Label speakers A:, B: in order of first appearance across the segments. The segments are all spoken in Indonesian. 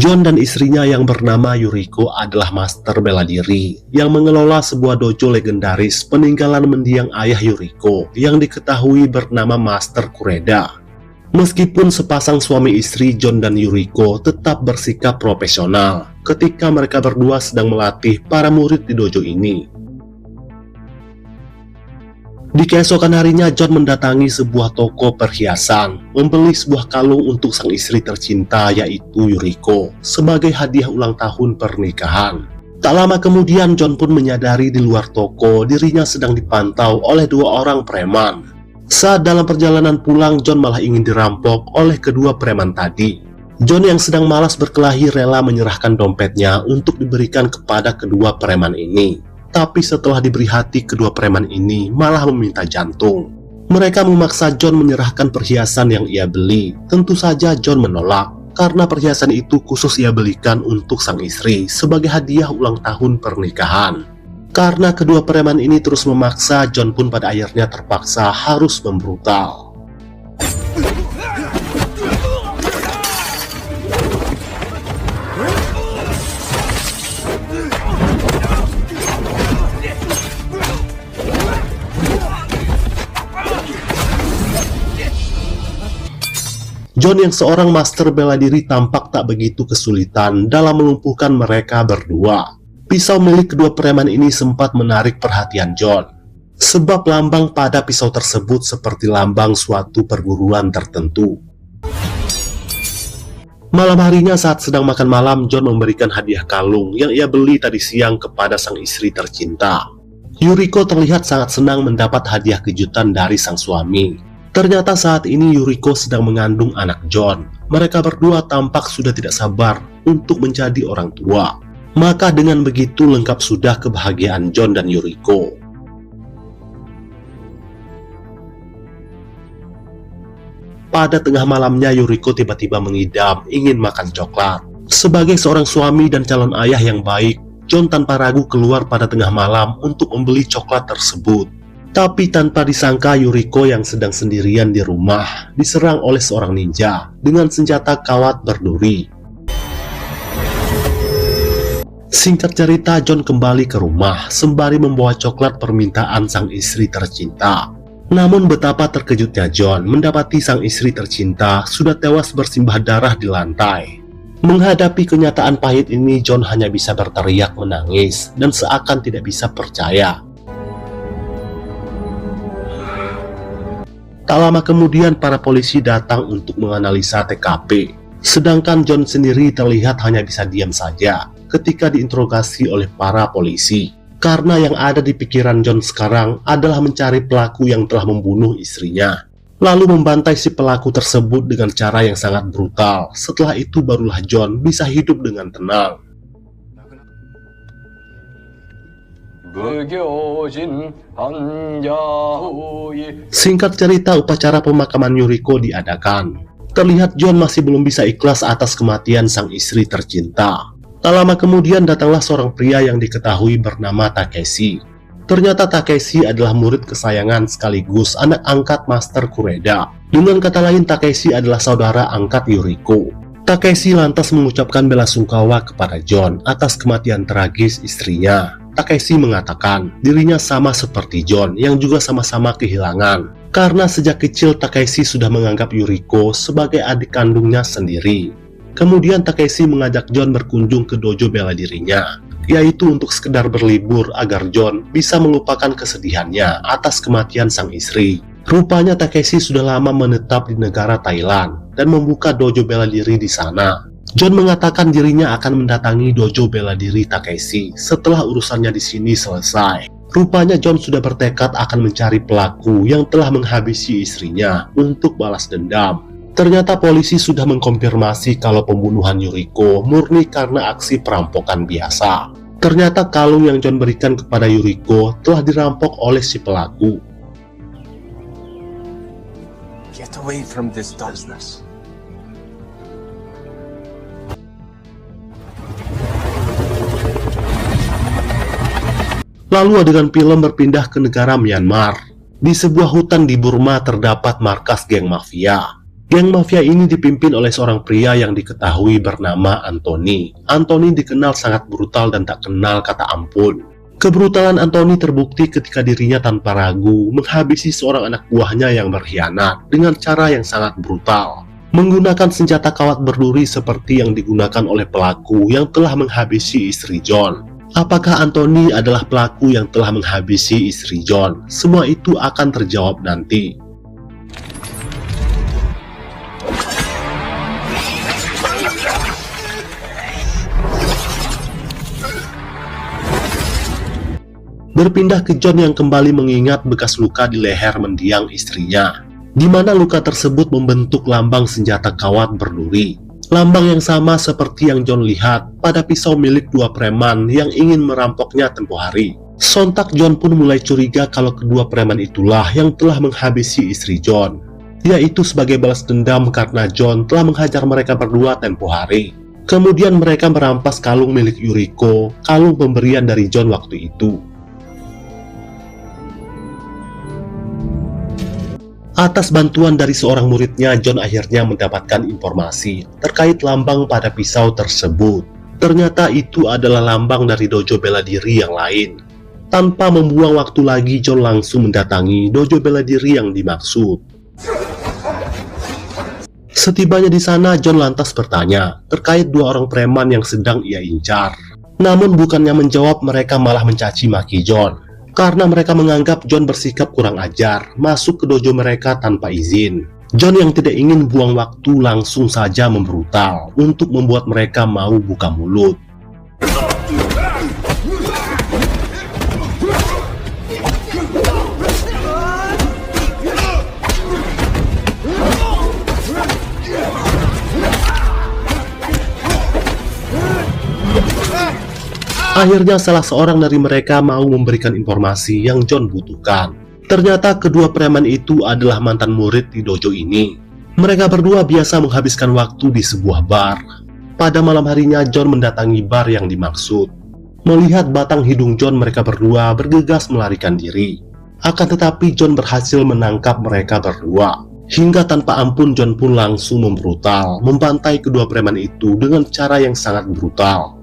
A: John dan istrinya yang bernama Yuriko adalah master bela diri yang mengelola sebuah dojo legendaris peninggalan mendiang ayah Yuriko yang diketahui bernama Master Kureda. Meskipun sepasang suami istri John dan Yuriko tetap bersikap profesional ketika mereka berdua sedang melatih para murid di dojo ini. Di keesokan harinya, John mendatangi sebuah toko perhiasan, membeli sebuah kalung untuk sang istri tercinta yaitu Yuriko sebagai hadiah ulang tahun pernikahan. Tak lama kemudian, John pun menyadari di luar toko dirinya sedang dipantau oleh dua orang preman. Saat dalam perjalanan pulang, John malah ingin dirampok oleh kedua preman tadi. John yang sedang malas berkelahi rela menyerahkan dompetnya untuk diberikan kepada kedua preman ini. Tapi setelah diberi hati, kedua preman ini malah meminta jantung. Mereka memaksa John menyerahkan perhiasan yang ia beli. Tentu saja John menolak, karena perhiasan itu khusus ia belikan untuk sang istri sebagai hadiah ulang tahun pernikahan. Karena kedua preman ini terus memaksa, John pun pada akhirnya terpaksa harus membrutal. John yang seorang master bela diri tampak tak begitu kesulitan dalam melumpuhkan mereka berdua. Pisau milik kedua preman ini sempat menarik perhatian John, sebab lambang pada pisau tersebut seperti lambang suatu perguruan tertentu. Malam harinya saat sedang makan malam, John memberikan hadiah kalung yang ia beli tadi siang kepada sang istri tercinta. Yuriko terlihat sangat senang mendapat hadiah kejutan dari sang suami. Ternyata saat ini Yuriko sedang mengandung anak John. Mereka berdua tampak sudah tidak sabar untuk menjadi orang tua. Maka dengan begitu lengkap sudah kebahagiaan John dan Yuriko. Pada tengah malamnya, Yuriko tiba-tiba mengidam ingin makan coklat. Sebagai seorang suami dan calon ayah yang baik, John tanpa ragu keluar pada tengah malam untuk membeli coklat tersebut. Tapi tanpa disangka, Yuriko yang sedang sendirian di rumah diserang oleh seorang ninja dengan senjata kawat berduri. Singkat cerita, John kembali ke rumah sembari membawa coklat permintaan sang istri tercinta. Namun betapa terkejutnya John mendapati sang istri tercinta sudah tewas bersimbah darah di lantai. Menghadapi kenyataan pahit ini, John hanya bisa berteriak menangis dan seakan tidak bisa percaya. Tak lama kemudian para polisi datang untuk menganalisa TKP. Sedangkan John sendiri terlihat hanya bisa diam saja ketika diinterogasi oleh para polisi. Karena yang ada di pikiran John sekarang adalah mencari pelaku yang telah membunuh istrinya, lalu membantai si pelaku tersebut dengan cara yang sangat brutal. Setelah itu barulah John bisa hidup dengan tenang. Singkat cerita, upacara pemakaman Yuriko diadakan. Terlihat John masih belum bisa ikhlas atas kematian sang istri tercinta. Tak lama kemudian datanglah seorang pria yang diketahui bernama Takeshi. Ternyata Takeshi adalah murid kesayangan sekaligus anak angkat Master Kureda. Dengan kata lain, Takeshi adalah saudara angkat Yuriko. Takeshi lantas mengucapkan belasungkawa kepada John atas kematian tragis istrinya. Takeshi mengatakan dirinya sama seperti John yang juga sama-sama kehilangan. Karena sejak kecil Takeshi sudah menganggap Yuriko sebagai adik kandungnya sendiri. Kemudian Takeshi mengajak John berkunjung ke dojo bela dirinya, yaitu untuk sekedar berlibur agar John bisa melupakan kesedihannya atas kematian sang istri. Rupanya Takeshi sudah lama menetap di negara Thailand dan membuka dojo bela diri di sana. John mengatakan dirinya akan mendatangi dojo bela diri Takeshi setelah urusannya di sini selesai. Rupanya John sudah bertekad akan mencari pelaku yang telah menghabisi istrinya untuk balas dendam. Ternyata polisi sudah mengkonfirmasi kalau pembunuhan Yuriko murni karena aksi perampokan biasa. Ternyata kalung yang John berikan kepada Yuriko telah dirampok oleh si pelaku.
B: Get away from this business.
A: Lalu adegan film berpindah ke negara Myanmar. Di sebuah hutan di Burma terdapat markas geng mafia. Geng mafia ini dipimpin oleh seorang pria yang diketahui bernama Anthony. Anthony dikenal sangat brutal dan tak kenal kata ampun. Kebrutalan Anthony terbukti ketika dirinya tanpa ragu menghabisi seorang anak buahnya yang berkhianat dengan cara yang sangat brutal, menggunakan senjata kawat berduri seperti yang digunakan oleh pelaku yang telah menghabisi istri John. Apakah Anthony adalah pelaku yang telah menghabisi istri John? Semua itu akan terjawab nanti. Berpindah ke John yang kembali mengingat bekas luka di leher mendiang istrinya, di mana luka tersebut membentuk lambang senjata kawat berduri. Lambang yang sama seperti yang John lihat pada pisau milik dua preman yang ingin merampoknya tempo hari. Sontak John pun mulai curiga kalau kedua preman itulah yang telah menghabisi istri John, yaitu sebagai balas dendam karena John telah menghajar mereka berdua tempo hari. Kemudian mereka merampas kalung milik Yuriko, kalung pemberian dari John waktu itu. Atas bantuan dari seorang muridnya, John akhirnya mendapatkan informasi terkait lambang pada pisau tersebut. Ternyata itu adalah lambang dari dojo bela diri yang lain. Tanpa membuang waktu lagi, John langsung mendatangi dojo bela diri yang dimaksud. Setibanya di sana, John lantas bertanya terkait dua orang preman yang sedang ia incar. Namun bukannya menjawab, mereka malah mencaci maki John karena mereka menganggap John bersikap kurang ajar masuk ke dojo mereka tanpa izin. John yang tidak ingin buang waktu langsung saja membrutal untuk membuat mereka mau buka mulut. Akhirnya salah seorang dari mereka mau memberikan informasi yang John butuhkan. Ternyata kedua preman itu adalah mantan murid di dojo ini. Mereka berdua biasa menghabiskan waktu di sebuah bar. Pada malam harinya John mendatangi bar yang dimaksud. Melihat batang hidung John, mereka berdua bergegas melarikan diri. Akan tetapi John berhasil menangkap mereka berdua. Hingga tanpa ampun John pun langsung membrutal, membantai kedua preman itu dengan cara yang sangat brutal.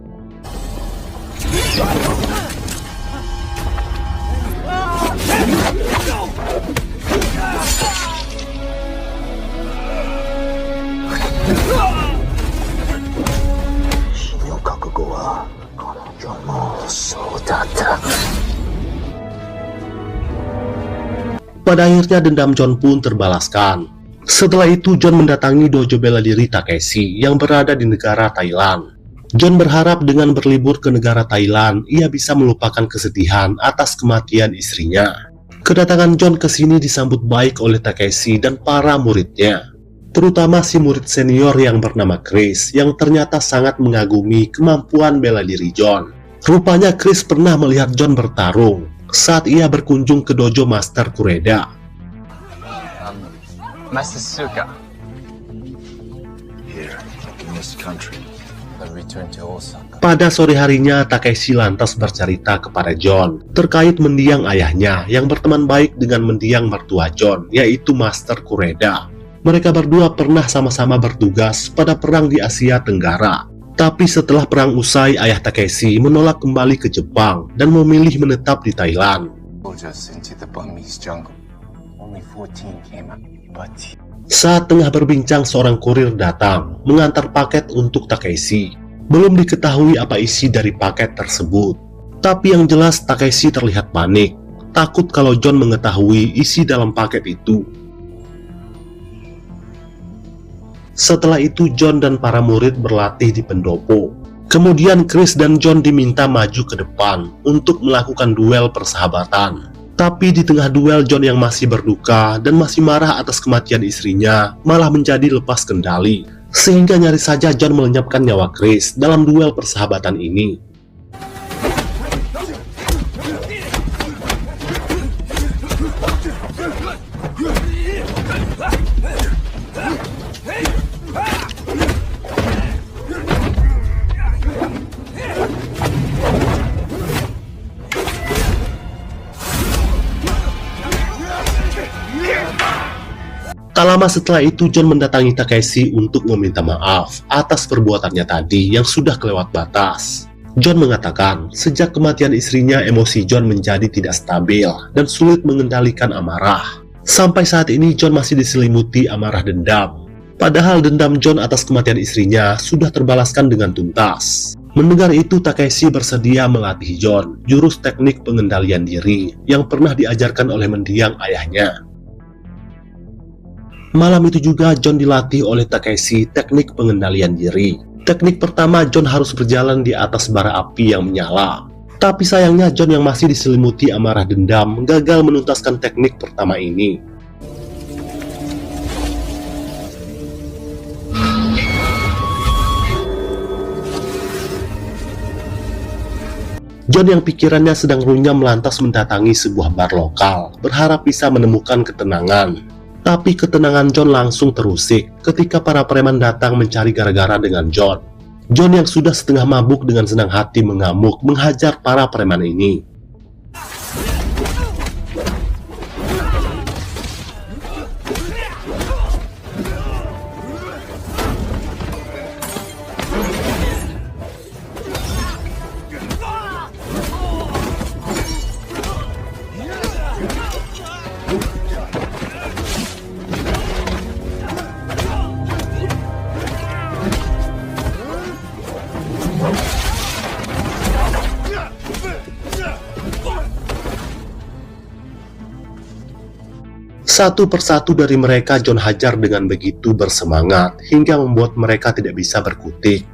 A: Pada akhirnya dendam John pun terbalaskan. Setelah itu John mendatangi dojo bela diri Takeshi yang berada di negara Thailand. John berharap dengan berlibur ke negara Thailand, ia bisa melupakan kesedihan atas kematian istrinya. Kedatangan John ke sini disambut baik oleh Takeshi dan para muridnya, terutama si murid senior yang bernama Chris, yang ternyata sangat mengagumi kemampuan bela diri John. Rupanya Chris pernah melihat John bertarung saat ia berkunjung ke dojo Master Kureda.
B: Master Suka. Here, in this country.
A: Pada sore harinya, Takeshi lantas bercerita kepada John terkait mendiang ayahnya yang berteman baik dengan mendiang mertua John, yaitu Master Kureda. Mereka berdua pernah sama-sama bertugas pada perang di Asia Tenggara. Tapi setelah perang usai, ayah Takeshi menolak kembali ke Jepang dan memilih menetap di Thailand. Saat tengah berbincang, seorang kurir datang mengantar paket untuk Takeshi. Belum diketahui apa isi dari paket tersebut. Tapi yang jelas Takeshi terlihat panik, takut kalau John mengetahui isi dalam paket itu. Setelah itu John dan para murid berlatih di pendopo. Kemudian Chris dan John diminta maju ke depan untuk melakukan duel persahabatan. Tapi di tengah duel, John yang masih berduka dan masih marah atas kematian istrinya malah menjadi lepas kendali, sehingga nyaris saja John melenyapkan nyawa Chris dalam duel persahabatan ini. Tak lama lama setelah itu, John mendatangi Takeshi untuk meminta maaf atas perbuatannya tadi yang sudah kelewat batas. John mengatakan, sejak kematian istrinya, emosi John menjadi tidak stabil dan sulit mengendalikan amarah. Sampai saat ini, John masih diselimuti amarah dendam. Padahal dendam John atas kematian istrinya sudah terbalaskan dengan tuntas. Mendengar itu, Takeshi bersedia melatih John jurus teknik pengendalian diri yang pernah diajarkan oleh mendiang ayahnya. Malam itu juga John dilatih oleh Takeshi teknik pengendalian diri. Teknik pertama, John harus berjalan di atas bara api yang menyala. Tapi sayangnya John yang masih diselimuti amarah dendam gagal menuntaskan teknik pertama ini. John yang pikirannya sedang runyam lantas mendatangi sebuah bar lokal, berharap bisa menemukan ketenangan. Tapi ketenangan John langsung terusik ketika para preman datang mencari gara-gara dengan John. John yang sudah setengah mabuk dengan senang hati mengamuk menghajar para preman ini. Satu persatu dari mereka John hajar dengan begitu bersemangat hingga membuat mereka tidak bisa berkutik.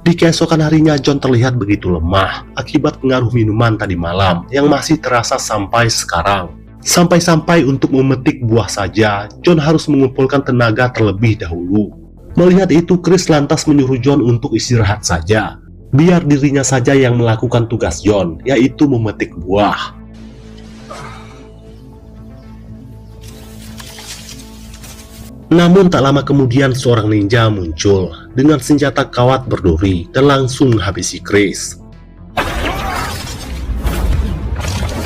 A: Di keesokan harinya John terlihat begitu lemah akibat pengaruh minuman tadi malam yang masih terasa sampai sekarang. Sampai-sampai untuk memetik buah saja, John harus mengumpulkan tenaga terlebih dahulu. Melihat itu, Chris lantas menyuruh John untuk istirahat saja. Biar dirinya saja yang melakukan tugas John, yaitu memetik buah. Namun tak lama kemudian seorang ninja muncul dengan senjata kawat berduri dan langsung menghabisi Chris.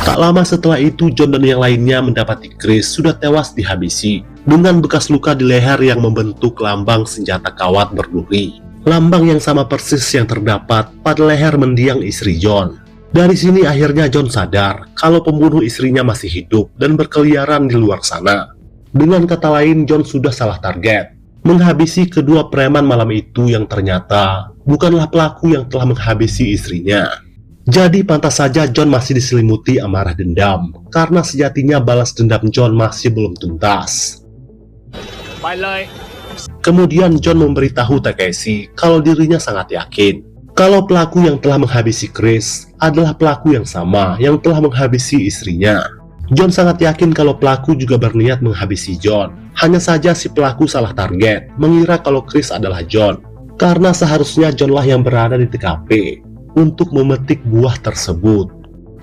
A: Tak lama setelah itu John dan yang lainnya mendapati Chris sudah tewas dihabisi dengan bekas luka di leher yang membentuk lambang senjata kawat berduri. Lambang yang sama persis yang terdapat pada leher mendiang istri John. Dari sini akhirnya John sadar kalau pembunuh istrinya masih hidup dan berkeliaran di luar sana. Dengan kata lain, John sudah salah target, menghabisi kedua preman malam itu yang ternyata bukanlah pelaku yang telah menghabisi istrinya. Jadi pantas saja John masih diselimuti amarah dendam, karena sejatinya balas dendam John masih belum tuntas. Kemudian John memberitahu Takeshi kalau dirinya sangat yakin kalau pelaku yang telah menghabisi Chris adalah pelaku yang sama yang telah menghabisi istrinya. John sangat yakin kalau pelaku juga berniat menghabisi John. Hanya saja si pelaku salah target, mengira kalau Chris adalah John. Karena seharusnya John lah yang berada di TKP untuk memetik buah tersebut.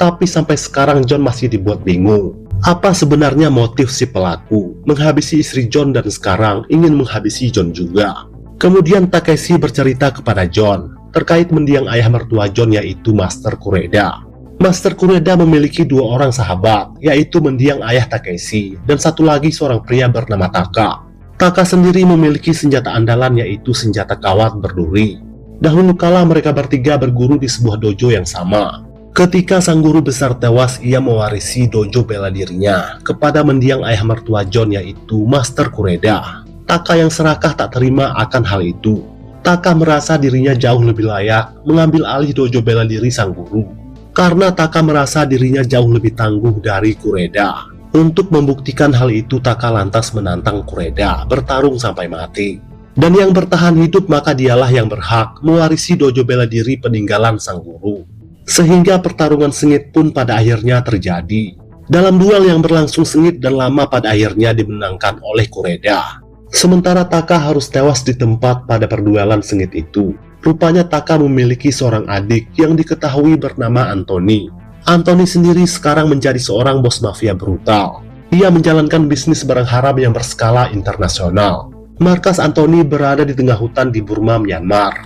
A: Tapi sampai sekarang John masih dibuat bingung. Apa sebenarnya motif si pelaku menghabisi istri John dan sekarang ingin menghabisi John juga? Kemudian Takeshi bercerita kepada John terkait mendiang ayah mertua John, yaitu Master Kureda. Master Kureda memiliki dua orang sahabat, yaitu mendiang ayah Takeshi dan satu lagi seorang pria bernama Taka. Taka sendiri memiliki senjata andalan, yaitu senjata kawat berduri. Dahulu kala mereka bertiga berguru di sebuah dojo yang sama. Ketika sang guru besar tewas, ia mewarisi dojo bela dirinya kepada mendiang ayah mertua John, yaitu Master Kureda. Taka yang serakah tak terima akan hal itu. Taka merasa dirinya jauh lebih layak mengambil alih dojo bela diri sang guru. Karena Taka merasa dirinya jauh lebih tangguh dari Kureda. Untuk membuktikan hal itu, Taka lantas menantang Kureda bertarung sampai mati. Dan yang bertahan hidup maka dialah yang berhak mewarisi dojo bela diri peninggalan sang guru. Sehingga pertarungan sengit pun pada akhirnya terjadi. Dalam duel yang berlangsung sengit dan lama pada akhirnya dimenangkan oleh Kureda. Sementara Taka harus tewas di tempat pada perduelan sengit itu. Rupanya Taka memiliki seorang adik yang diketahui bernama Anthony. Anthony sendiri sekarang menjadi seorang bos mafia brutal. Ia menjalankan bisnis barang haram yang berskala internasional. Markas Anthony berada di tengah hutan di Burma, Myanmar.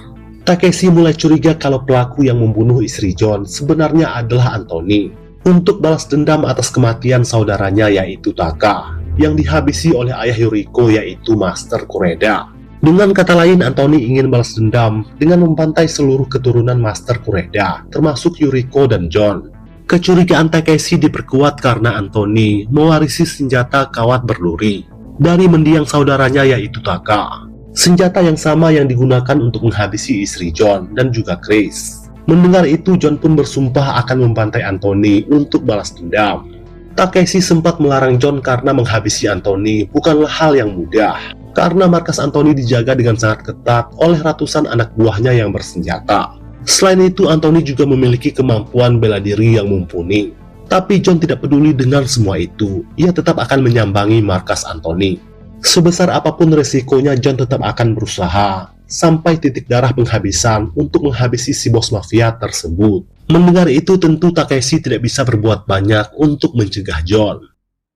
A: Takeshi mulai curiga kalau pelaku yang membunuh istri John sebenarnya adalah Anthony. Untuk balas dendam atas kematian saudaranya, yaitu Taka. yang dihabisi oleh ayah Yuriko, yaitu Master Kureda. Dengan kata lain, Anthony ingin balas dendam dengan membantai seluruh keturunan Master Kureda, termasuk Yuriko dan John. Kecurigaan Takeshi diperkuat karena Anthony mewarisi senjata kawat berduri dari mendiang saudaranya, yaitu Taka. Senjata yang sama yang digunakan untuk menghabisi istri John dan juga Chris. Mendengar itu, John pun bersumpah akan membantai Anthony untuk balas dendam. Takeshi sempat melarang John karena menghabisi Anthony bukanlah hal yang mudah, karena markas Anthony dijaga dengan sangat ketat oleh ratusan anak buahnya yang bersenjata. Selain itu, Anthony juga memiliki kemampuan bela diri yang mumpuni. Tapi John tidak peduli dengan semua itu, ia tetap akan menyambangi markas Anthony. Sebesar apapun resikonya, John tetap akan berusaha sampai titik darah penghabisan untuk menghabisi si bos mafia tersebut. Mendengar itu, tentu Takeshi tidak bisa berbuat banyak untuk mencegah John.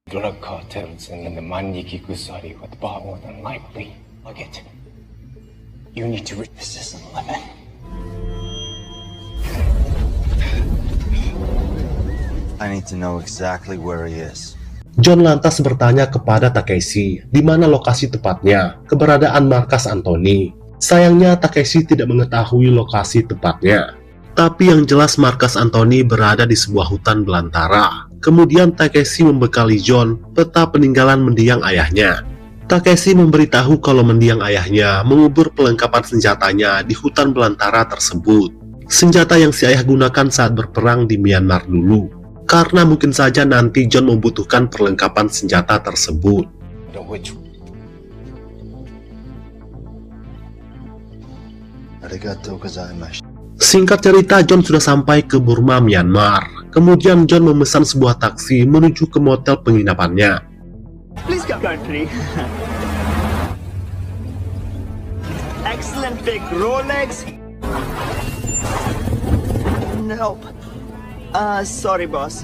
C: Drug cartels and the Manyiki Kusari with far more than likely target. You need to reach the system limit.
B: I need to know exactly where he is.
A: John lantas bertanya kepada Takeshi di mana lokasi tepatnya keberadaan markas Anthony. Sayangnya Takeshi tidak mengetahui lokasi tepatnya. Tapi yang jelas markas Anthony berada di sebuah hutan belantara. Kemudian Takeshi membekali John peta peninggalan mendiang ayahnya. Takeshi memberitahu kalau mendiang ayahnya mengubur pelengkapan senjatanya di hutan belantara tersebut. Senjata yang si ayah gunakan saat berperang di Myanmar dulu. Karena mungkin saja nanti John membutuhkan perlengkapan senjata tersebut. Singkat cerita, John sudah sampai ke Burma, Myanmar. Kemudian John memesan sebuah taksi menuju ke motel penginapannya.
D: Please come country. Excellent big Rolex. Nope. Sorry boss.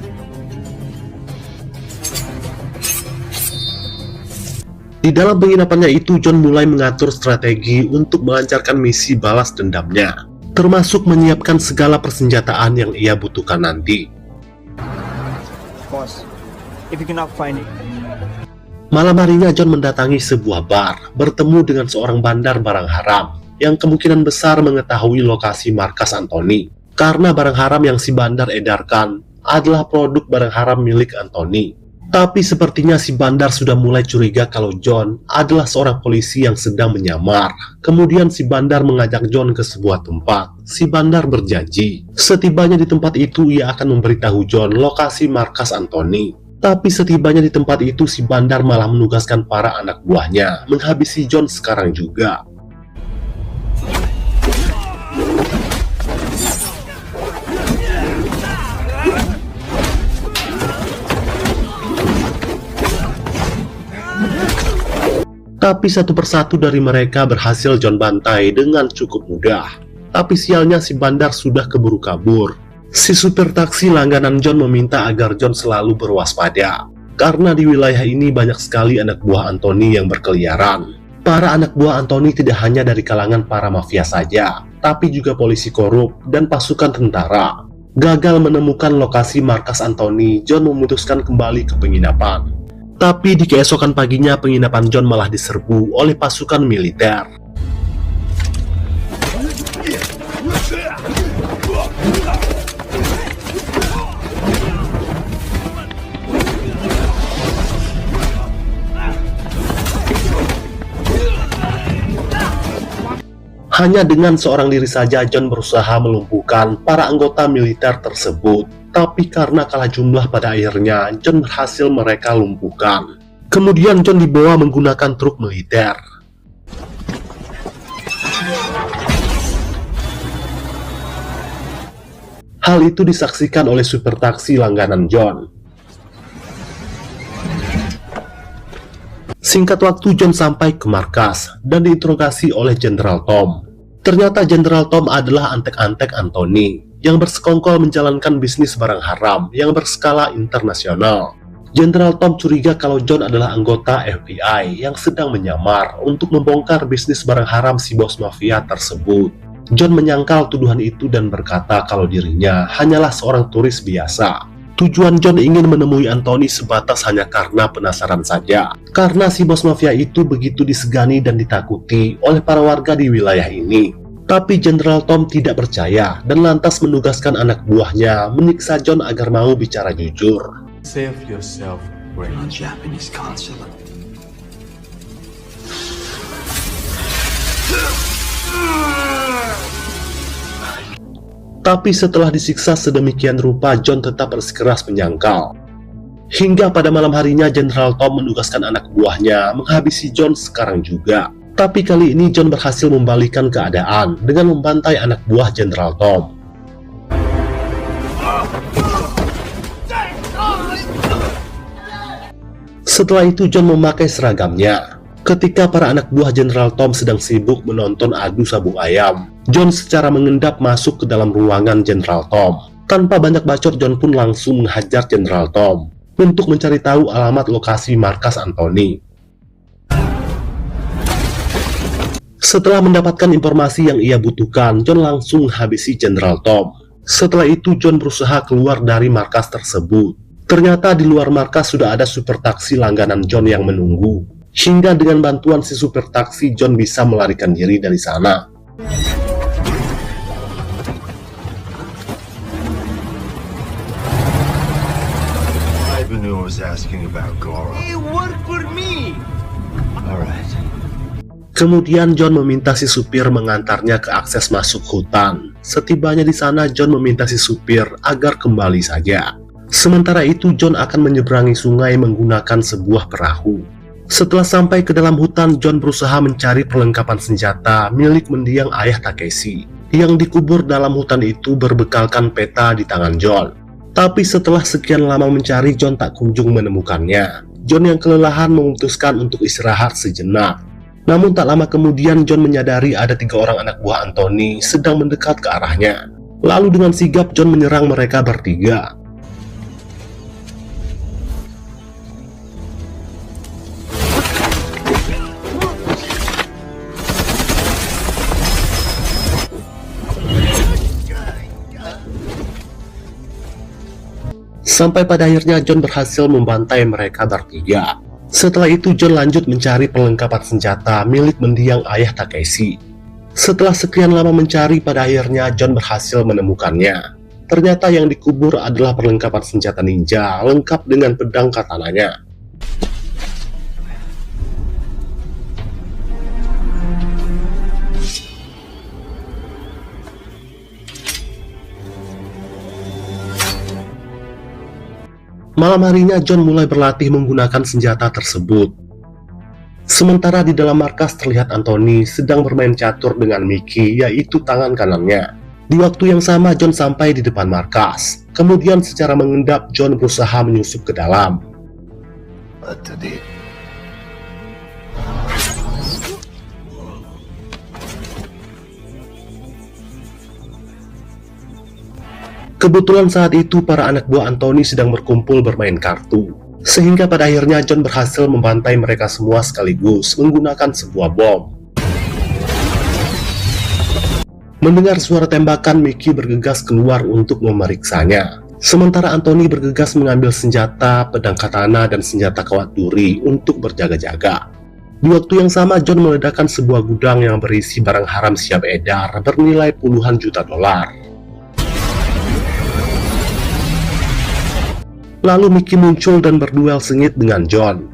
A: Di dalam penginapannya itu, John mulai mengatur strategi untuk melancarkan misi balas dendamnya, termasuk menyiapkan segala persenjataan yang ia butuhkan nanti.
D: Boss, if you cannot find it.
A: Malam harinya John mendatangi sebuah bar, bertemu dengan seorang bandar barang haram yang kemungkinan besar mengetahui lokasi markas Anthony. Karena barang haram yang si bandar edarkan adalah produk barang haram milik Anthony. Tapi sepertinya si bandar sudah mulai curiga kalau John adalah seorang polisi yang sedang menyamar. Kemudian si bandar mengajak John ke sebuah tempat. Si bandar berjanji, setibanya di tempat itu ia akan memberitahu John lokasi markas Anthony. Tapi setibanya di tempat itu, si bandar malah menugaskan para anak buahnya menghabisi John sekarang juga. Tapi satu persatu dari mereka berhasil John bantai dengan cukup mudah. Tapi sialnya si bandar sudah keburu kabur. Si supir taksi langganan John meminta agar John selalu berwaspada. Karena di wilayah ini banyak sekali anak buah Anthony yang berkeliaran. Para anak buah Anthony tidak hanya dari kalangan para mafia saja, tapi juga polisi korup dan pasukan tentara. Gagal menemukan lokasi markas Anthony, John memutuskan kembali ke penginapan. Tapi di keesokan paginya penginapan John malah diserbu oleh pasukan militer. Hanya dengan seorang diri saja John berusaha melumpuhkan para anggota militer tersebut. Tapi karena kalah jumlah pada akhirnya, John berhasil mereka lumpuhkan. Kemudian John dibawa menggunakan truk militer. Hal itu disaksikan oleh supir taksi langganan John. Singkat waktu John sampai ke markas dan diinterogasi oleh Jenderal Tom. Ternyata Jenderal Tom adalah antek-antek Anthony yang bersekongkol menjalankan bisnis barang haram yang berskala internasional. Jenderal Tom curiga kalau John adalah anggota FBI yang sedang menyamar untuk membongkar bisnis barang haram si bos mafia tersebut. John menyangkal tuduhan itu dan berkata kalau dirinya hanyalah seorang turis biasa. Tujuan John ingin menemui Anthony sebatas hanya karena penasaran saja. Karena si bos mafia itu begitu disegani dan ditakuti oleh para warga di wilayah ini. Tapi Jenderal Tom tidak percaya dan lantas menugaskan anak buahnya menyiksa John agar mau bicara jujur.
E: Save yourself, Ray.
F: Japanese consulate.
A: Tapi setelah disiksa sedemikian rupa, John tetap bersikeras menyangkal. Hingga pada malam harinya, Jenderal Tom menugaskan anak buahnya menghabisi John sekarang juga. Tapi kali ini John berhasil membalikkan keadaan dengan membantai anak buah Jenderal Tom. Setelah itu John memakai seragamnya. Ketika para anak buah Jenderal Tom sedang sibuk menonton adu sabung ayam, John secara mengendap masuk ke dalam ruangan Jenderal Tom. Tanpa banyak bacot, John pun langsung menghajar Jenderal Tom untuk mencari tahu alamat lokasi markas Anthony. Setelah mendapatkan informasi yang ia butuhkan, John langsung menghabisi Jenderal Tom. Setelah itu John berusaha keluar dari markas tersebut. Ternyata di luar markas sudah ada super taksi langganan John yang menunggu. Hingga dengan bantuan si super taksi, John bisa melarikan diri dari sana.
B: Ivan was asking about Goro.
D: It worked for me.
B: Alright.
A: Kemudian John meminta si supir mengantarnya ke akses masuk hutan. Setibanya di sana, John meminta si supir agar kembali saja. Sementara itu John akan menyeberangi sungai menggunakan sebuah perahu. Setelah sampai ke dalam hutan, John berusaha mencari perlengkapan senjata milik mendiang ayah Takeshi. Yang dikubur dalam hutan itu berbekalkan peta di tangan John. Tapi setelah sekian lama mencari, John tak kunjung menemukannya. John yang kelelahan memutuskan untuk istirahat sejenak. Namun tak lama kemudian John menyadari ada 3 orang anak buah Anthony sedang mendekat ke arahnya. Lalu dengan sigap John menyerang mereka bertiga. Sampai pada akhirnya John berhasil membantai mereka bertiga. Setelah itu John lanjut mencari perlengkapan senjata milik mendiang ayah Takeshi. Setelah sekian lama mencari, pada akhirnya John berhasil menemukannya. Ternyata yang dikubur adalah perlengkapan senjata ninja lengkap dengan pedang katananya. Malam harinya John mulai berlatih menggunakan senjata tersebut. Sementara di dalam markas terlihat Anthony sedang bermain catur dengan Mickey, yaitu tangan kanannya. Di waktu yang sama John sampai di depan markas. Kemudian secara mengendap John berusaha menyusup ke dalam. Kebetulan saat itu para anak buah Anthony sedang berkumpul bermain kartu. Sehingga pada akhirnya John berhasil membantai mereka semua sekaligus menggunakan sebuah bom. Mendengar suara tembakan, Mickey bergegas keluar untuk memeriksanya. Sementara Anthony bergegas mengambil senjata, pedang katana, dan senjata kawat duri untuk berjaga-jaga. Di waktu yang sama John meledakkan sebuah gudang yang berisi barang haram siap edar bernilai puluhan juta dolar. Lalu Mickey muncul dan berduel sengit dengan John.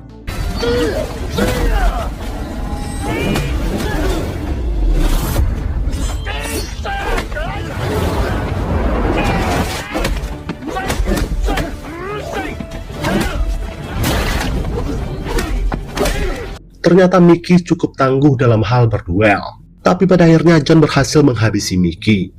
A: Ternyata Mickey cukup tangguh dalam hal berduel. Tapi pada akhirnya John berhasil menghabisi Mickey.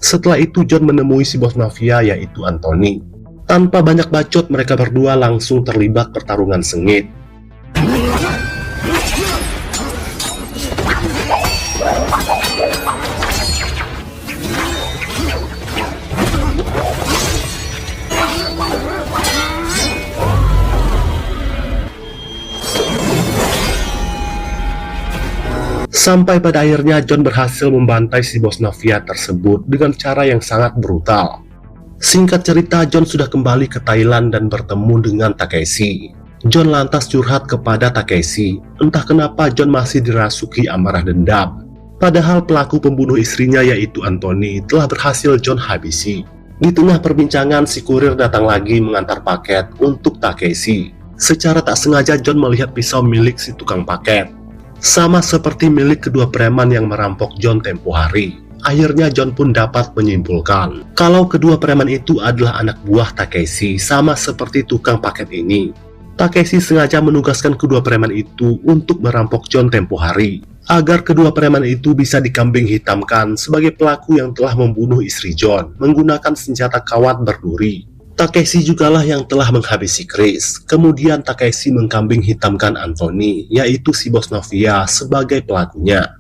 A: Setelah itu John menemui si bos mafia yaitu Anthony. Tanpa banyak bacot, mereka berdua langsung terlibat pertarungan sengit. Sampai pada akhirnya John berhasil membantai si bos mafia tersebut dengan cara yang sangat brutal. Singkat cerita, John sudah kembali ke Thailand dan bertemu dengan Takeshi. John lantas curhat kepada Takeshi, entah kenapa John masih dirasuki amarah dendam. Padahal pelaku pembunuh istrinya yaitu Anthony telah berhasil John habisi. Di tengah perbincangan, si kurir datang lagi mengantar paket untuk Takeshi. Secara tak sengaja John melihat pisau milik si tukang paket. Sama seperti milik kedua preman yang merampok John tempo hari. Akhirnya John pun dapat menyimpulkan kalau kedua preman itu adalah anak buah Takeshi, sama seperti tukang paket ini. Takeshi sengaja menugaskan kedua preman itu untuk merampok John tempo hari, agar kedua preman itu bisa dikambing hitamkan sebagai pelaku yang telah membunuh istri John menggunakan senjata kawat berduri. Takeshi jugalah yang telah menghabisi Chris. Kemudian Takeshi mengkambing hitamkan Anthony, yaitu si bos mafia, sebagai pelakunya.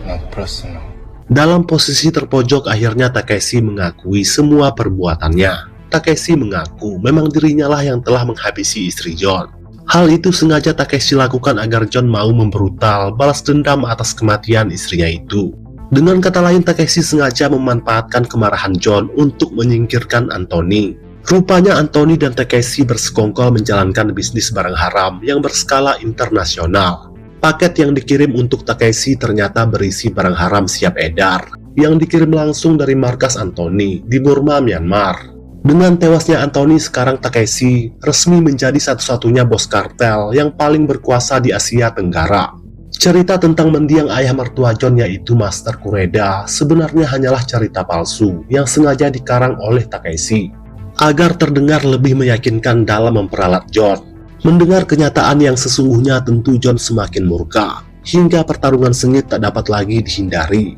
C: Not personal.
A: Dalam posisi terpojok, akhirnya Takeshi mengakui semua perbuatannya. Takeshi mengaku memang dirinya lah yang telah menghabisi istri John. Hal itu sengaja Takeshi lakukan agar John mau membrutal balas dendam atas kematian istrinya itu. Dengan kata lain, Takeshi sengaja memanfaatkan kemarahan John untuk menyingkirkan Anthony. Rupanya Anthony dan Takeshi bersekongkol menjalankan bisnis barang haram yang berskala internasional. Paket yang dikirim untuk Takeshi ternyata berisi barang haram siap edar, yang dikirim langsung dari markas Anthony di Burma, Myanmar. Dengan tewasnya Anthony, sekarang Takeshi resmi menjadi satu-satunya bos kartel yang paling berkuasa di Asia Tenggara. Cerita tentang mendiang ayah mertua John yaitu Master Kureda sebenarnya hanyalah cerita palsu yang sengaja dikarang oleh Takeshi agar terdengar lebih meyakinkan dalam memperalat John. Mendengar kenyataan yang sesungguhnya, tentu John semakin murka, hingga pertarungan sengit tak dapat lagi dihindari.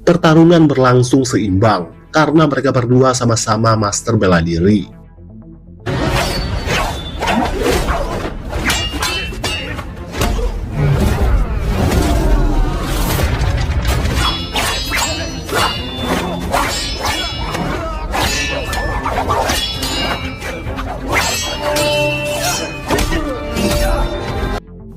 A: Pertarungan berlangsung seimbang karena mereka berdua sama-sama master bela diri.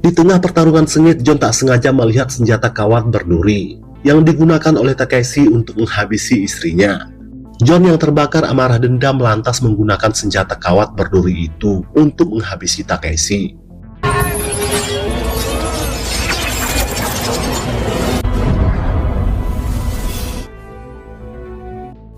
A: Di tengah pertarungan sengit, John tak sengaja melihat senjata kawat berduri yang digunakan oleh Takeshi untuk menghabisi istrinya. John yang terbakar amarah dendam lantas menggunakan senjata kawat berduri itu untuk menghabisi Takeshi.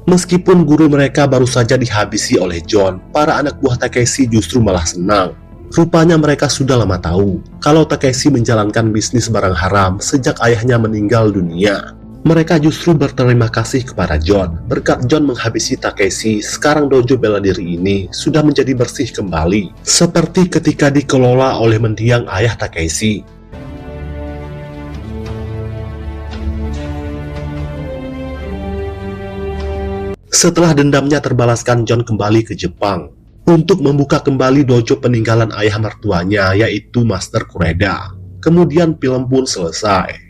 A: Meskipun guru mereka baru saja dihabisi oleh John, para anak buah Takeshi justru malah senang. Rupanya mereka sudah lama tahu kalau Takeshi menjalankan bisnis barang haram sejak ayahnya meninggal dunia. Mereka justru berterima kasih kepada John. Berkat John menghabisi Takeshi, sekarang dojo bela diri ini sudah menjadi bersih kembali, seperti ketika dikelola oleh mendiang ayah Takeshi. Setelah dendamnya terbalaskan, John kembali ke Jepang untuk membuka kembali dojo peninggalan ayah mertuanya yaitu Master Kureda. Kemudian film pun selesai.